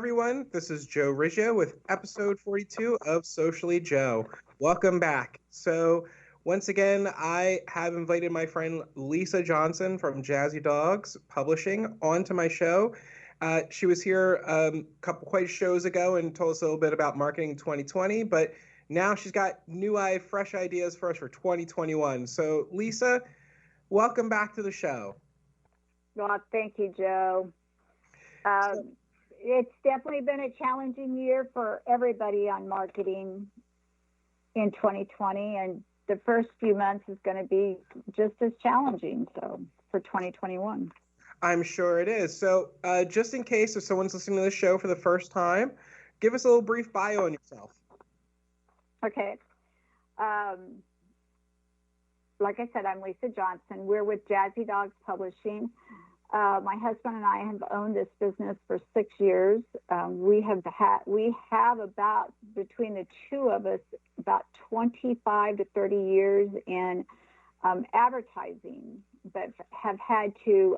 everyone. This is Joe Riggio with episode 42 of Socially Joe. Welcome back. So, once again, I have invited my friend Lisa Johnson from Jazzy Dogs Publishing onto my show. She was here a couple quite shows ago and told us a little bit about marketing 2020, but now she's got fresh ideas for us for 2021. So, Lisa, welcome back to the show. Well, thank you, Joe. It's definitely been a challenging year for everybody on marketing in 2020, and the first few months is going to be just as challenging. So for 2021, I'm sure it is. So just in case if someone's listening to the show for the first time, give us a little brief bio on yourself. Okay. Like I said, I'm Lisa Johnson. We're with Jazzy Dogs Publishing. My husband and I have owned this business for 6 years. We have about, between the two of us, about 25 to 30 years in advertising, but have had to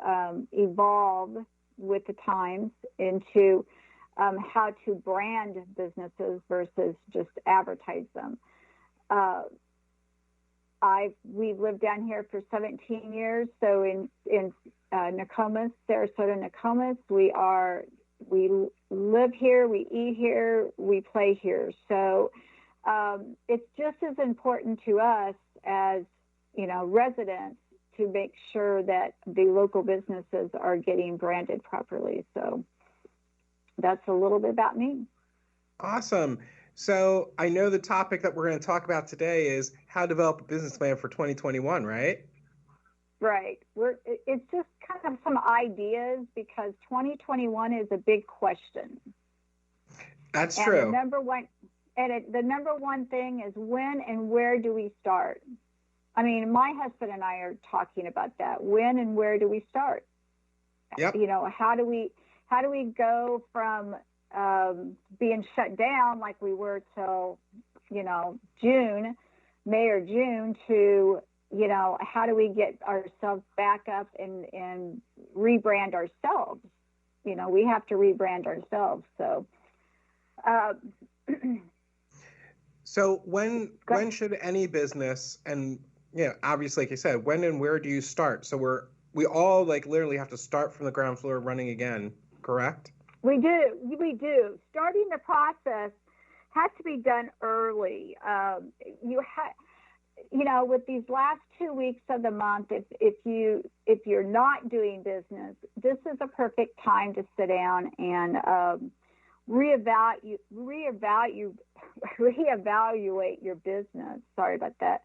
evolve with the times into how to brand businesses versus just advertise them. We've lived down here for 17 years, so in Nokomis, Sarasota, Nokomis, we live here, we eat here, we play here. So it's just as important to us as, residents to make sure that the local businesses are getting branded properly. So that's a little bit about me. Awesome. So I know the topic that we're going to talk about today is how to develop a business plan for 2021, right? Right. It's just kind of some ideas because 2021 is a big question. That's true. The number one thing is when and where do we start? I mean, my husband and I are talking about that. When and where do we start? Yep. How do we go from being shut down like we were till, May or June to, how do we get ourselves back up and rebrand ourselves? We have to rebrand ourselves. So, so when should any business, and obviously, like you said, when and where do you start? So we all literally have to start from the ground floor running again, correct? We do. Starting the process has to be done early. With these last 2 weeks of the month, if you're not doing business, this is a perfect time to sit down and reevaluate your business. Sorry about that.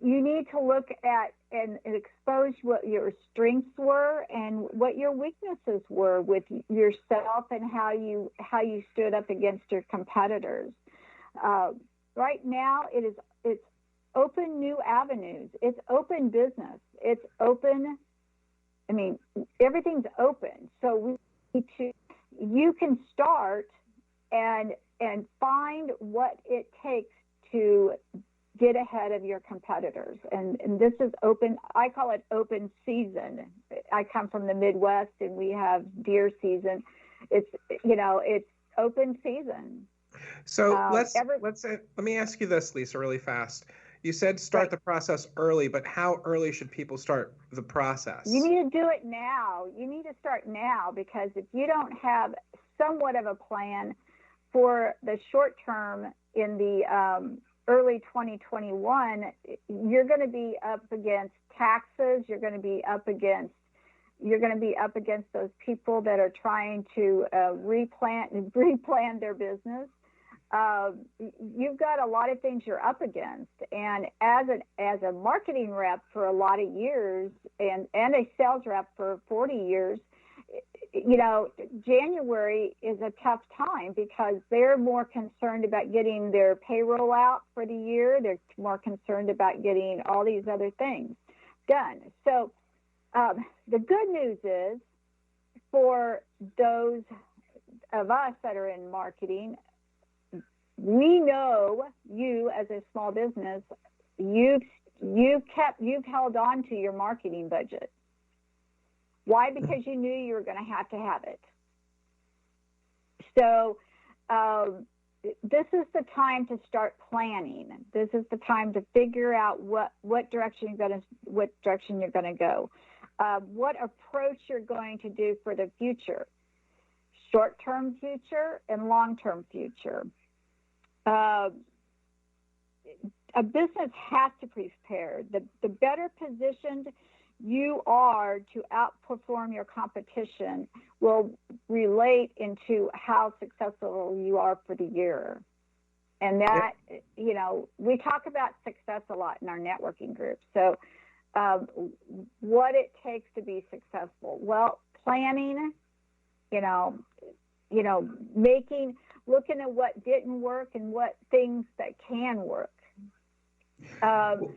You need to look at and expose what your strengths were and what your weaknesses were with yourself and how you stood up against your competitors. Right now, it's open new avenues. It's open business. It's open. I mean, everything's open. So you can start and find what it takes to get ahead of your competitors. And this is open. I call it open season. I come from the Midwest and we have deer season. It's open season. So let me ask you this, Lisa, really fast. You said start the process early, but how early should people start the process? You need to do it now. You need to start now, because if you don't have somewhat of a plan for the short term in the early 2021, you're going to be up against taxes. You're going to be up against those people that are trying to replan their business. You've got a lot of things you're up against, and as a marketing rep for a lot of years, and a sales rep for 40 years, January is a tough time because they're more concerned about getting their payroll out for the year. They're more concerned about getting all these other things done. So the good news is, for those of us that are in marketing, we know you as a small business, you've held on to your marketing budget. Why? Because you knew you were going to have it. So this is the time to start planning. This is the time to figure out what direction you're going to go, what approach you're going to do for the future, short-term future and long-term future. A business has to prepare. The better positioned you are to outperform your competition will relate into how successful you are for the year. And that, you know, we talk about success a lot in our networking group. So what it takes to be successful. Well, planning, looking at what didn't work and what things that can work. Go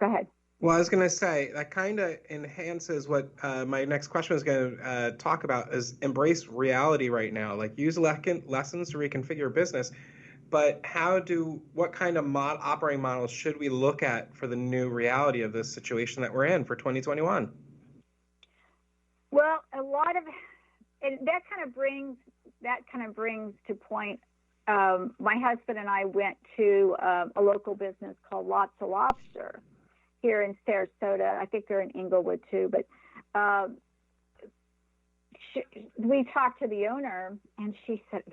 ahead. Well, I was going to say that kind of enhances what my next question was going to talk about is embrace reality right now. Like use lessons to reconfigure your business, but what kind of operating models should we look at for the new reality of this situation that we're in for 2021? Well, that kind of brings to point. My husband and I went to a local business called Lots of Lobster here in Sarasota. I think they're in Inglewood too, but we talked to the owner and she said,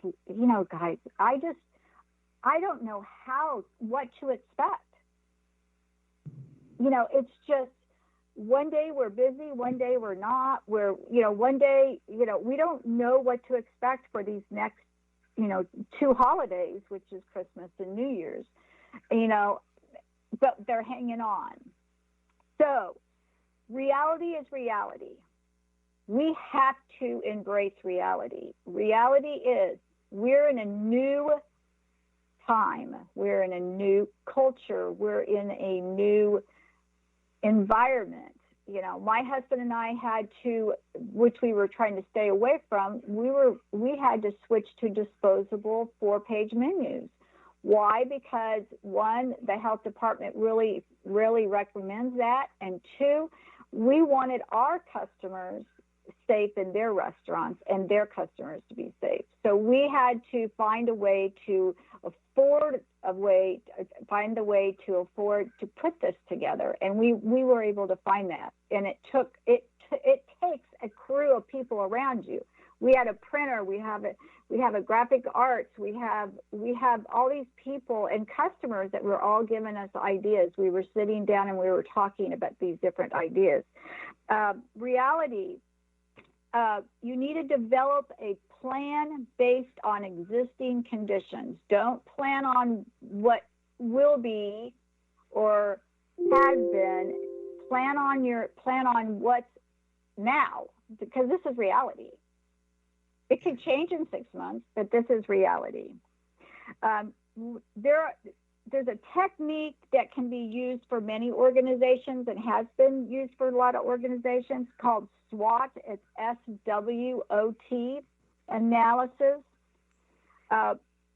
guys, I don't know what to expect. It's just one day we're busy, one day we're not. One day, we don't know what to expect for these next, 2 holidays, which is Christmas and New Year's, but they're hanging on. So reality is reality. We have to embrace reality. Reality is we're in a new time. We're in a new culture. We're in a new environment. My husband and I had to, which we were trying to stay away from, we had to switch to disposable 4-page menus. Why? Because 1, the health department really recommends that, and 2, we wanted our customers safe in their restaurants and their customers to be safe. So we had to find a way to afford to put this together, and we were able to find that. And it takes a crew of people around you. We had a printer, we have a graphic arts, we have all these people and customers that were all giving us ideas. We were sitting down and we were talking about these different ideas. Reality, you need to develop a plan based on existing conditions. Don't plan on what will be or has been. Plan on what's now, because this is reality. It can change in 6 months, but this is reality. There's a technique that can be used for many organizations and has been used for a lot of organizations called SWOT. It's SWOT analysis.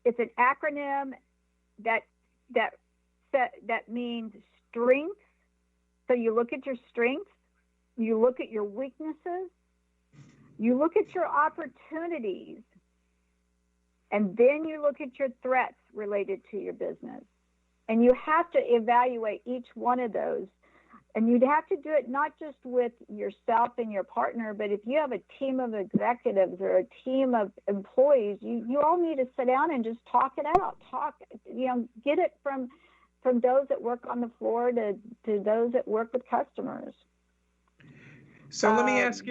It's an acronym that means strengths. So you look at your strengths, you look at your weaknesses, you look at your opportunities, and then you look at your threats related to your business. And you have to evaluate each one of those. And you'd have to do it not just with yourself and your partner, but if you have a team of executives or a team of employees, you all need to sit down and just talk it out. Get it from those that work on the floor to those that work with customers. So let me ask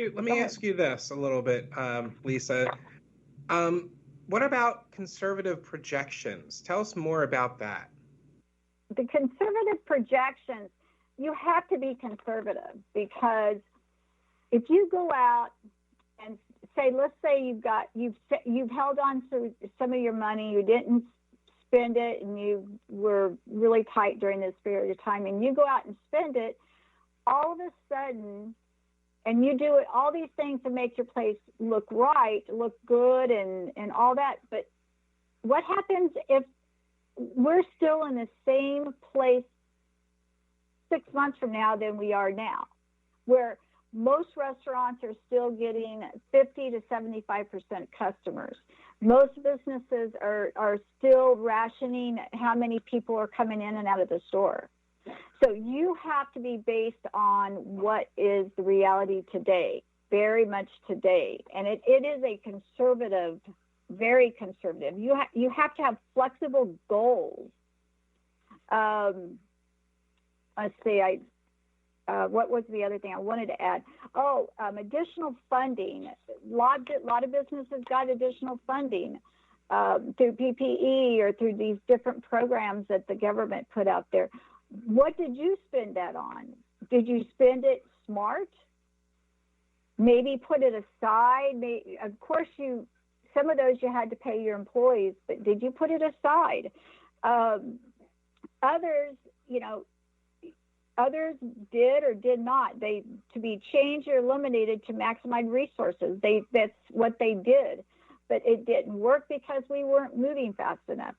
you this a little bit, Lisa. What about conservative projections? Tell us more about that. The conservative projections, you have to be conservative, because if you go out and let's say you've held on to some of your money, you didn't spend it, and you were really tight during this period of time, and you go out and spend it, all of a sudden, and you do all these things to make your place look right, look good, and all that. But what happens if we're still in the same place 6 months from now than we are now, where most restaurants are still getting 50 to 75% customers. Most businesses are still rationing how many people are coming in and out of the store. So you have to be based on what is the reality today, very much today. And it is a conservative, very conservative. You have to have flexible goals. Let's see, what was the other thing I wanted to add? Additional funding. A lot of businesses got additional funding through PPE or through these different programs that the government put out there. What did you spend that on? Did you spend it smart? Maybe put it aside. Of course, some of those you had to pay your employees, but did you put it aside? Others did or did not. They to be changed or eliminated to maximize resources. That's what they did, but it didn't work because we weren't moving fast enough.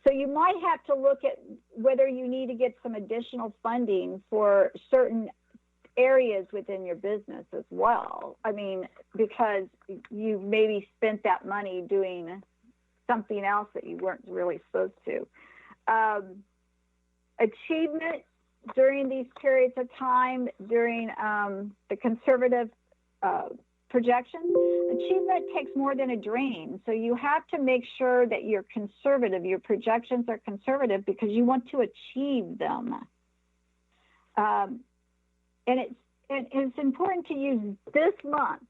So you might have to look at whether you need to get some additional funding for certain areas within your business as well. I mean, because you maybe spent that money doing something else that you weren't really supposed to. Achievement during these periods of time, during the conservative projections, achievement takes more than a dream. So you have to make sure that you're conservative. Your projections are conservative because you want to achieve them. And it's important to use this month,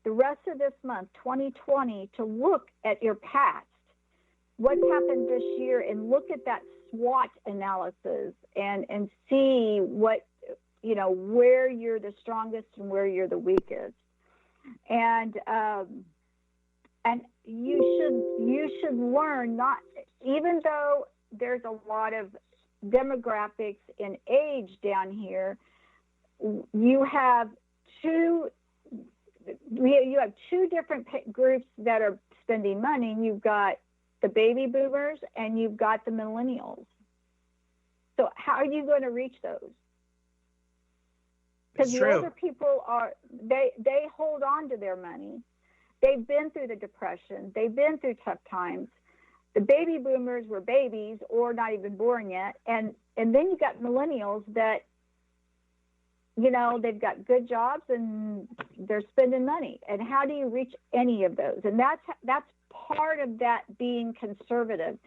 the rest of this month, 2020, to look at your past, what's happened this year, and look at that SWOT analysis and see what, where you're the strongest and where you're the weakest. And you should learn, not, even though there's a lot of demographics and age down here, you have two different groups that are spending money. You've got the baby boomers and you've got the millennials. So how are you going to reach those? Because the older people they hold on to their money. They've been through the Depression. They've been through tough times. The baby boomers were babies or not even born yet. And then you got millennials that, they've got good jobs and they're spending money. And how do you reach any of those? And that's part of that being conservative,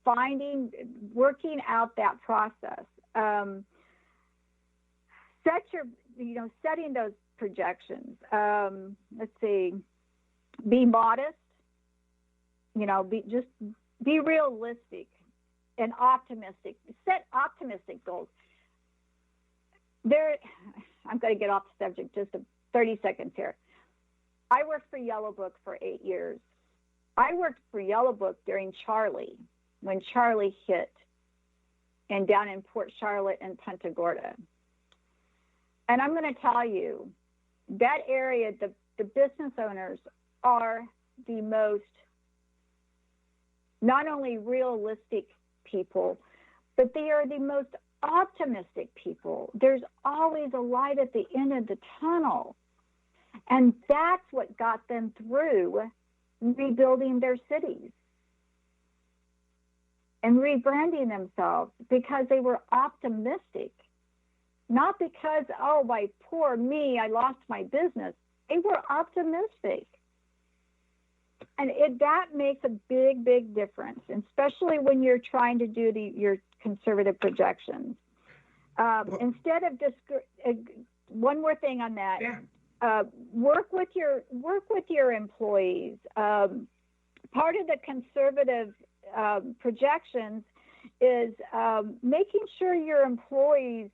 working out that process. Setting those projections. Let's see, be modest, be realistic and optimistic. Set optimistic goals. I'm going to get off the subject just 30 seconds here. I worked for Yellow Book for 8 years. I worked for Yellow Book during Charlie, when Charlie hit, and down in Port Charlotte and Punta Gorda. And I'm going to tell you, that area, the business owners are the most, not only realistic people, but they are the most optimistic people. There's always a light at the end of the tunnel. And that's what got them through rebuilding their cities and rebranding themselves, because they were optimistic. Not because, my poor me, I lost my business. They were optimistic. And that makes a big, big difference, especially when you're trying to do your conservative projections. Instead of one more thing on that, work with your employees. Part of the conservative projections is making sure your employees